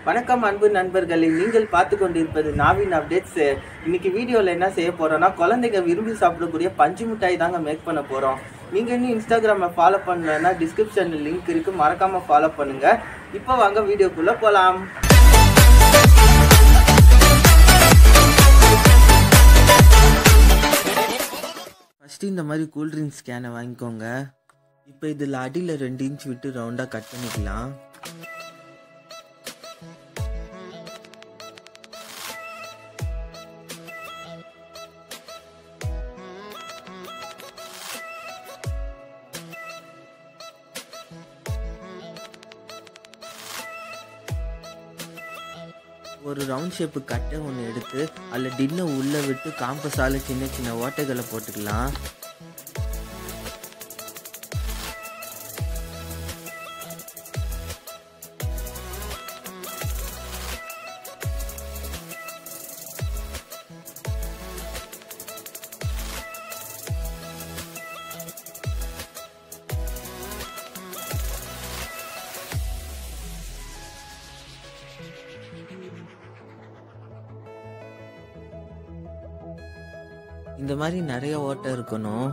வணக்கம் அன்பு நண்பர்களே, நீங்கள் பார்த்து கொண்டிருப்பது நாவின் அப்டேட்ஸ். இன்னைக்கு வீடியோவில் என்ன செய்ய போறோம்னா, குழந்தைங்க விரும்பி சாப்பிடக்கூடிய பஞ்சு மிட்டாய் தாங்க மேக் பண்ண போறோம். நீங்க இன்னும் இன்ஸ்டாகிராமை ஃபாலோ பண்ணலன்னா டிஸ்கிரிப்ஷனில் லிங்க் இருக்கு, மறக்காம ஃபாலோ பண்ணுங்க. இப்போ வாங்க வீடியோக்குள்ள போலாம். ஃபர்ஸ்ட் இந்த மாதிரி கூல்ட்ரிங்க்ஸ் கேனை வாங்கிக்கோங்க. இப்போ இதில் அடியில் 2 இன்ச் விட்டு ரவுண்டாக கட் பண்ணிக்கலாம். ஒரு ரவுண்ட் ஷேப்பு கட்டை ஒன்று எடுத்து அதில் டின்னை உள்ளே விட்டு காம்பஸால் சின்ன சின்ன ஓட்டைகளை போட்டுக்கலாம். இந்த மாதிரி நிறைய ஓட்டை இருக்கணும்.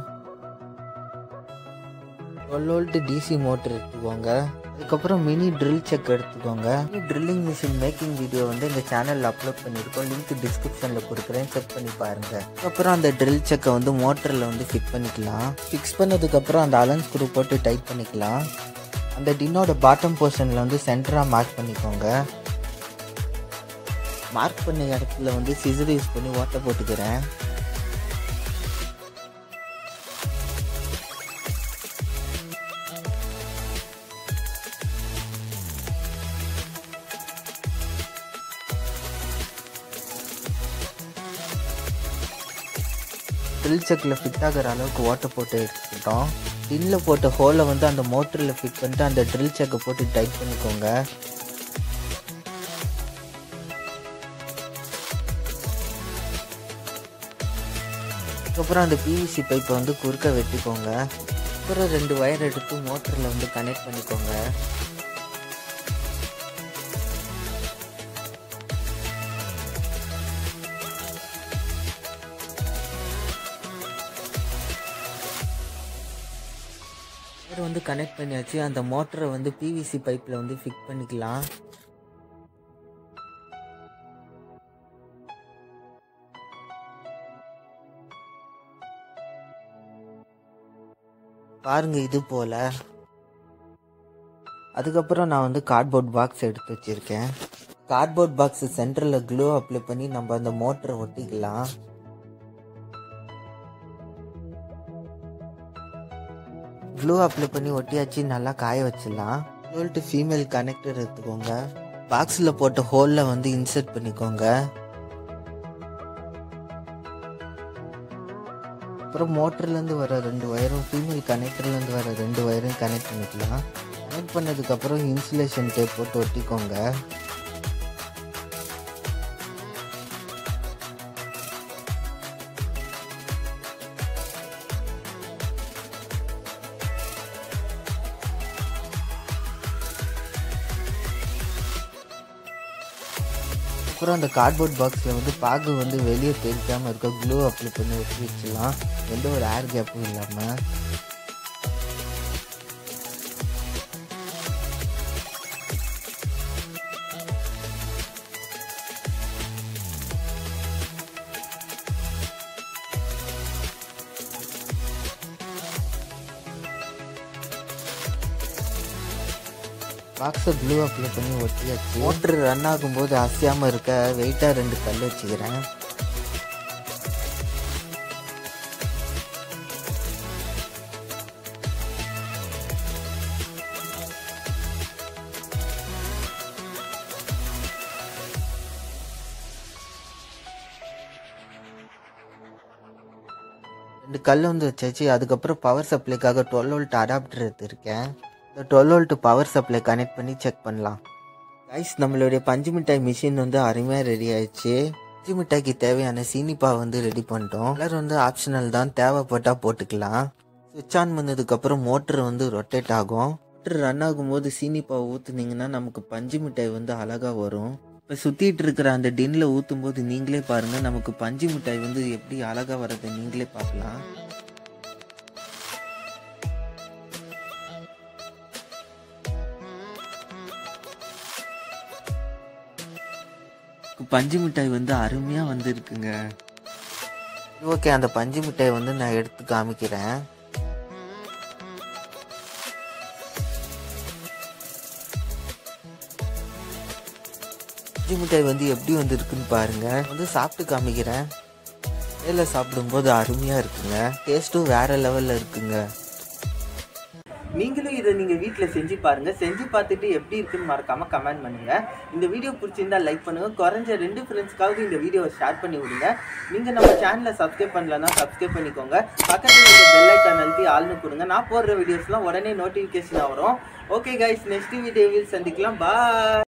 12 V DC மோட்டர் எடுத்துக்கோங்க. அதுக்கப்புறம் மினி ட்ரில் செக் எடுத்துக்கோங்க. ட்ரில்லிங் மிஷின் மேக்கிங் வீடியோ இந்த சேனலில் அப்லோட் பண்ணியிருக்கோம், லிங்க் டிஸ்கிரிப்ஷனில் கொடுக்குறேன், செக் பண்ணி பாருங்க. அதுக்கப்புறம் அந்த ட்ரில் செக்கை மோட்டரில் ஃபிட் பண்ணிக்கலாம். ஃபிக்ஸ் பண்ணதுக்கப்புறம் அந்த அலன் ஸ்க்ரூ போட்டு டைட் பண்ணிக்கலாம். அந்த டின்னோட பாட்டம் போர்ஷனில் சென்டராக மார்க் பண்ணிக்கோங்க. மார்க் பண்ண இடத்துல சிசர் யூஸ் பண்ணி ஓட்டை போட்டுக்கிறேன். ட்ரில் செக்கில் ஃபிட் ஆகிற அளவுக்கு ஓட்டை போட்டு எடுத்துக்கிட்டோம். டின்னில் போட்ட ஹோலை அந்த மோட்டரில் ஃபிட் பண்ணிட்டு அந்த ட்ரில் செக்கை போட்டு டைட் பண்ணிக்கோங்க. அதுக்கப்புறம் அந்த PVC பைப்பை குறுக்க வெட்டிக்கோங்க. அப்புறம் 2 வயர் எடுத்து மோட்டரில் கனெக்ட் பண்ணிக்கோங்க. கனெக்ட் பண்ணியாச்சு. அந்த மோட்டரை PVC பைப்பில் ஃபிட் பண்ணிக்கலாம். பாருங்க இது போல. அதுக்கப்புறம் நான் கார்ட்போர்ட் பாக்ஸ் எடுத்து வச்சிருக்கேன். கார்ட்போர்ட் பாக்ஸ் சென்டரில் க்ளூ அப்ளை பண்ணி நம்ம அந்த மோட்டரை ஒட்டிக்கலாம். க்ளூ அப்ளை பண்ணி ஒட்டியாச்சு, நல்லா காய வச்சிடலாம். 12 ஃபீமேல் கனெக்டர் எடுத்துக்கோங்க. பாக்ஸில் போட்ட ஹோலில் இன்சர்ட் பண்ணிக்கோங்க. அப்புறம் மோட்டர்லேருந்து வர 2 வயரும் ஃபீமேல் கனெக்டர்லேருந்து வர 2 வயரும் கனெக்ட் பண்ணிக்கலாம். கனெக்ட் பண்ணதுக்கப்புறம் இன்சுலேஷன் டேப் போட்டு ஒட்டிக்கோங்க. அப்புறம் அந்த கார்ட்போர்ட் பாக்ஸில் பாகு வெளியே தெரிக்காமல் இருக்க க்ளூ அப்ளை பண்ணி ஒட்டி வச்சிடலாம், எந்த ஒரு ஏர் கேப்பும் இல்லாமல். பாக்ஸை க்ளூ அப்ளை பண்ணி ஒட்டியாச்சு. மோட்ரு ரன் ஆகும்போது அசையாமல் இருக்க வெயிட்டாக 2 கல் வச்சுக்கிறேன். ரெண்டு கல் வச்சாச்சு. அதுக்கப்புறம் பவர் சப்ளைக்காக 12 வோல்ட் அடாப்டர் எடுத்திருக்கேன். இந்த 12 வோல்ட் பவர் சப்ளை கனெக்ட் பண்ணி செக் பண்ணலாம். கைஸ், நம்மளுடைய பஞ்சு மிட்டாய் மிஷின் அருமையாக ரெடி ஆயிடுச்சு. பஞ்சு மிட்டாய்க்கு தேவையான சீனிப்பா ரெடி பண்ணிட்டோம். கலர் ஆப்ஷனல் தான், தேவைப்பட்டால் போட்டுக்கலாம். ஸ்விட்ச் ஆன் பண்ணதுக்கப்புறம் மோட்டர் ரொட்டேட் ஆகும். ரன் ஆகும்போது சீனிப்பாவை ஊற்றுனீங்கன்னா நமக்கு பஞ்சு மிட்டாய் வந்து அழகாக வரும். இப்போ சுற்றிட்டு இருக்கிற அந்த டின்னில் ஊற்றும் போது நீங்களே பாருங்கள், நமக்கு பஞ்சு மிட்டாய் வந்து எப்படி அழகாக வர்றதை நீங்களே பார்க்கலாம். பஞ்சு மிட்டாய் வந்து அருமையாக வந்து இருக்குங்க. ஓகே, அந்த பஞ்சு மிட்டாய் வந்து நான் எடுத்து காமிக்கிறேன். பஞ்சு மிட்டாய் வந்து எப்படி வந்து இருக்குன்னு பாருங்க. வந்து சாப்பிட்டு காமிக்கிறேன். இதில் சாப்பிடும்போது அருமையாக இருக்குங்க. டேஸ்ட்டும் வேற லெவலில் இருக்குங்க. நீங்களும் இதை நீங்கள் வீட்டில் செஞ்சு பாருங்கள். செஞ்சு பார்த்துட்டு எப்படி இருக்குன்னு மறக்காமல் கமெண்ட் பண்ணுங்கள். இந்த வீடியோ பிடிச்சிருந்தா லைக் பண்ணுங்கள். குறைஞ்ச 2 ஃப்ரெண்ட்ஸ்க்காவது இந்த வீடியோவை ஷேர் பண்ணி விடுங்க. நீங்கள் நம்ம சேனலை சப்ஸ்கிரைப் பண்ணலன்னா சப்ஸ்கிரைப் பண்ணிக்கோங்க. பக்கத்தில் இருக்க பெல் ஐக்கான் அழுத்தி ஆள்னு கொடுங்க. நான் போடுற வீடியோஸ்லாம் உடனே நோட்டிஃபிகேஷனாக வரும். ஓகே கைஸ், நெக்ஸ்ட் வீடியோவில் சந்திக்கலாம். பாய்.